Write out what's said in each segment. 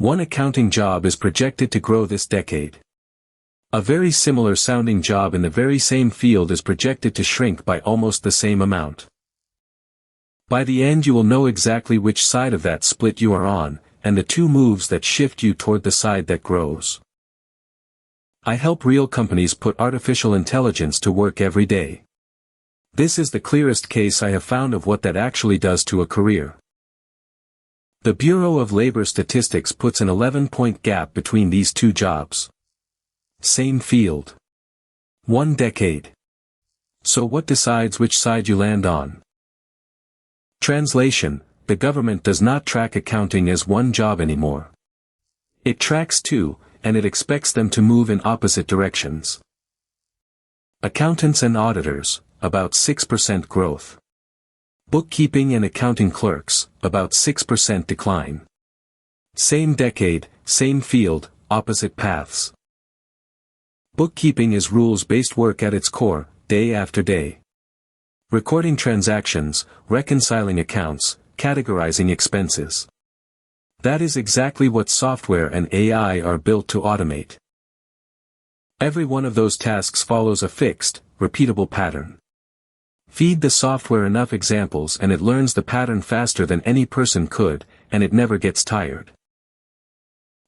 One accounting job is projected to grow this decade. A very similar sounding job in the very same field is projected to shrink by almost the same amount. By the end you will know exactly which side of that split you are on, and the two moves that shift you toward the side that grows. I help real companies put artificial intelligence to work every day. This is the clearest case I have found of what that actually does to a career. The Bureau of Labor Statistics puts an 11-point gap between these two jobs. Same field. 1 decade. So what decides which side you land on? Translation: the government does not track accounting as one job anymore. It tracks two, and it expects them to move in opposite directions. Accountants and auditors, about 6% growth. Bookkeeping and accounting clerks, about 6% decline. Same decade, same field, opposite paths. Bookkeeping is rules-based work at its core, day after day. Recording transactions, reconciling accounts, categorizing expenses. That is exactly what software and AI are built to automate. Every one of those tasks follows a fixed, repeatable pattern. Feed the software enough examples and it learns the pattern faster than any person could, and it never gets tired.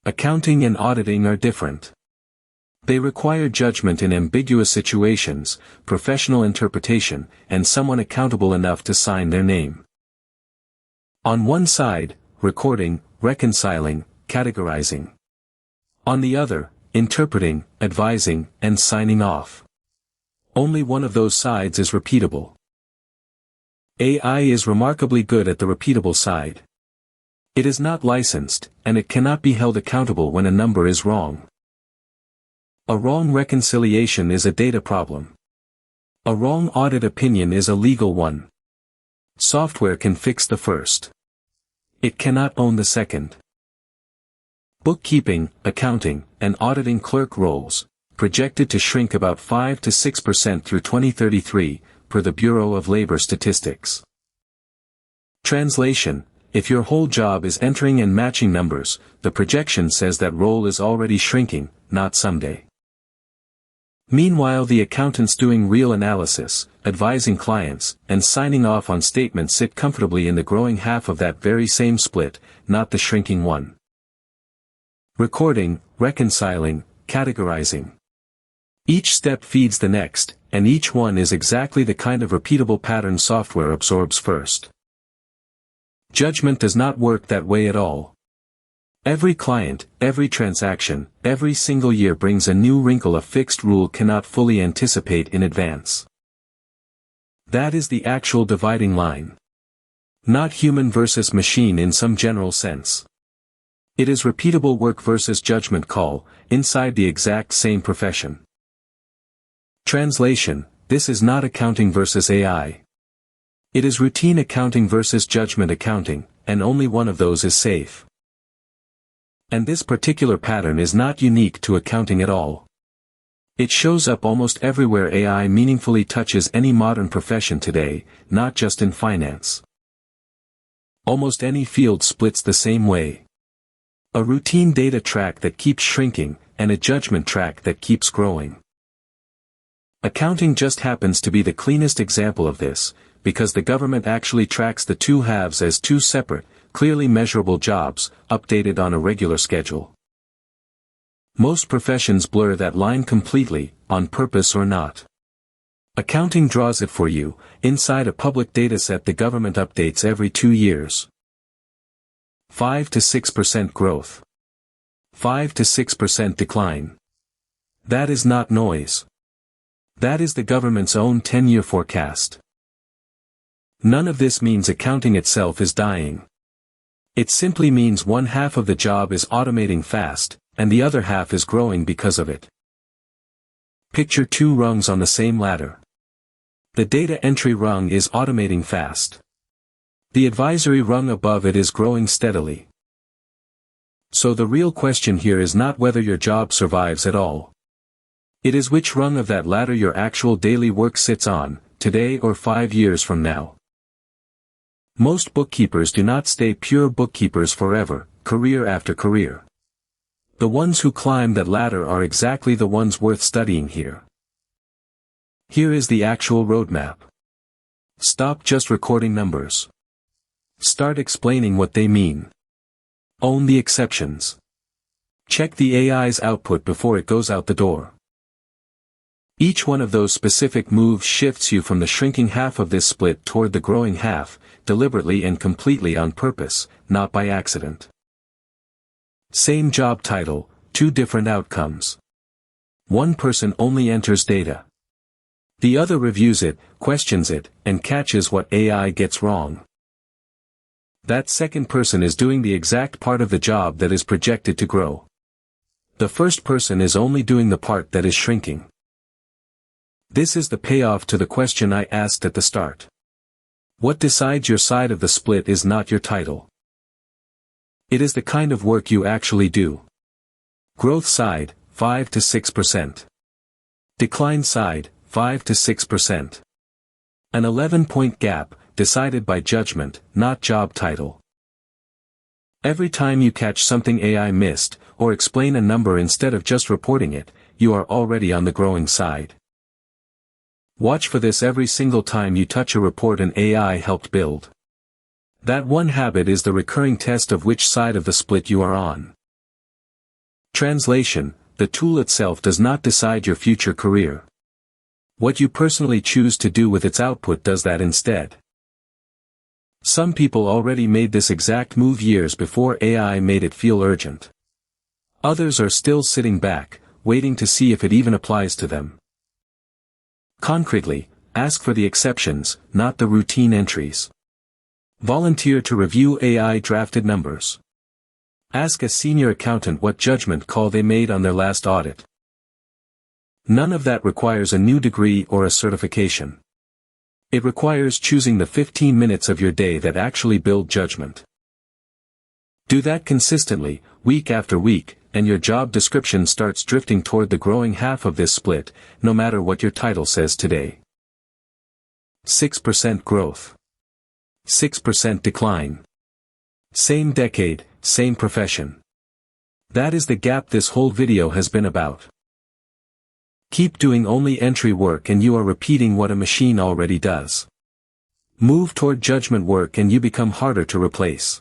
Accounting and auditing are different. They require judgment in ambiguous situations, professional interpretation, and someone accountable enough to sign their name. On one side, recording, reconciling, categorizing. On the other, interpreting, advising, and signing off. Only one of those sides is repeatable. AI is remarkably good at the repeatable side. It is not licensed, and it cannot be held accountable when a number is wrong. A wrong reconciliation is a data problem. A wrong audit opinion is a legal one. Software can fix the first. It cannot own the second. Bookkeeping, accounting, and auditing clerk roles, projected to shrink about 5 to 6% through 2033, per the Bureau of Labor Statistics. Translation: if your whole job is entering and matching numbers, the projection says that role is already shrinking, not someday. Meanwhile, the accountants doing real analysis, advising clients, and signing off on statements sit comfortably in the growing half of that very same split, not the shrinking one. Recording, reconciling, categorizing. Each step feeds the next, and each one is exactly the kind of repeatable pattern software absorbs first. Judgment does not work that way at all. Every client, every transaction, every single year brings a new wrinkle a fixed rule cannot fully anticipate in advance. That is the actual dividing line. Not human versus machine in some general sense. It is repeatable work versus judgment call, inside the exact same profession. Translation: this is not accounting versus AI. It is routine accounting versus judgment accounting, and only one of those is safe. And this particular pattern is not unique to accounting at all. It shows up almost everywhere AI meaningfully touches any modern profession today, not just in finance. Almost any field splits the same way. A routine data track that keeps shrinking, and a judgment track that keeps growing. Accounting just happens to be the cleanest example of this, because the government actually tracks the two halves as two separate, clearly measurable jobs, updated on a regular schedule. Most professions blur that line completely, on purpose or not. Accounting draws it for you, inside a public dataset the government updates every 2 years. 5 to 6% growth. 5 to 6% decline. That is not noise. That is the government's own 10-year forecast. None of this means accounting itself is dying. It simply means one half of the job is automating fast, and the other half is growing because of it. Picture two rungs on the same ladder. The data entry rung is automating fast. The advisory rung above it is growing steadily. So the real question here is not whether your job survives at all. It is which rung of that ladder your actual daily work sits on, today or 5 years from now. Most bookkeepers do not stay pure bookkeepers forever, career after career. The ones who climb that ladder are exactly the ones worth studying here. Here is the actual roadmap. Stop just recording numbers. Start explaining what they mean. Own the exceptions. Check the AI's output before it goes out the door. Each one of those specific moves shifts you from the shrinking half of this split toward the growing half, deliberately and completely on purpose, not by accident. Same job title, two different outcomes. One person only enters data. The other reviews it, questions it, and catches what AI gets wrong. That second person is doing the exact part of the job that is projected to grow. The first person is only doing the part that is shrinking. This is the payoff to the question I asked at the start. What decides your side of the split is not your title. It is the kind of work you actually do. Growth side, 5 to 6%. Decline side, 5 to 6%. An 11-point gap, decided by judgment, not job title. Every time you catch something AI missed, or explain a number instead of just reporting it, you are already on the growing side. Watch for this every single time you touch a report an AI helped build. That one habit is the recurring test of which side of the split you are on. Translation: the tool itself does not decide your future career. What you personally choose to do with its output does that instead. Some people already made this exact move years before AI made it feel urgent. Others are still sitting back, waiting to see if it even applies to them. Concretely, ask for the exceptions, not the routine entries. Volunteer to review AI-drafted numbers. Ask a senior accountant what judgment call they made on their last audit. None of that requires a new degree or a certification. It requires choosing the 15 minutes of your day that actually build judgment. Do that consistently, week after week, and your job description starts drifting toward the growing half of this split, no matter what your title says today. 6% growth. 6% decline. Same decade, same profession. That is the gap this whole video has been about. Keep doing only entry work and you are repeating what a machine already does. Move toward judgment work and you become harder to replace.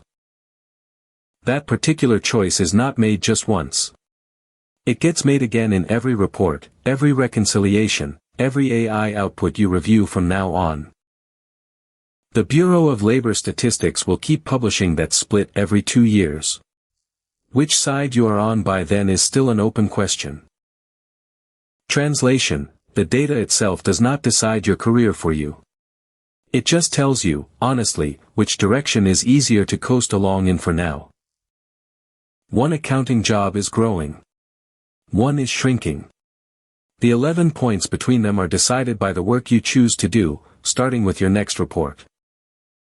That particular choice is not made just once. It gets made again in every report, every reconciliation, every AI output you review from now on. The Bureau of Labor Statistics will keep publishing that split every 2 years. Which side you are on by then is still an open question. Translation: the data itself does not decide your career for you. It just tells you, honestly, which direction is easier to coast along in for now. One accounting job is growing. One is shrinking. The 11 points between them are decided by the work you choose to do, starting with your next report.